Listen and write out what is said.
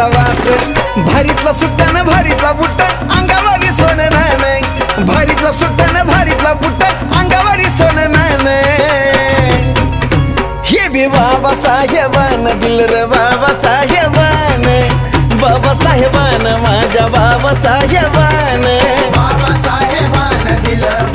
फुलाचा वास भारीतला सुट्टान भारीतला बुट्टा अंगावरी सोनं नान भारीतला सुट्टान भारीतला बुट्टा अंगावरी सोनं नान हे बी बाबा साहेबान दिल रे बाबा साहेबान बाबा साहेबान माझ्या बाबा साहेबान बाबा साहेबान दिलं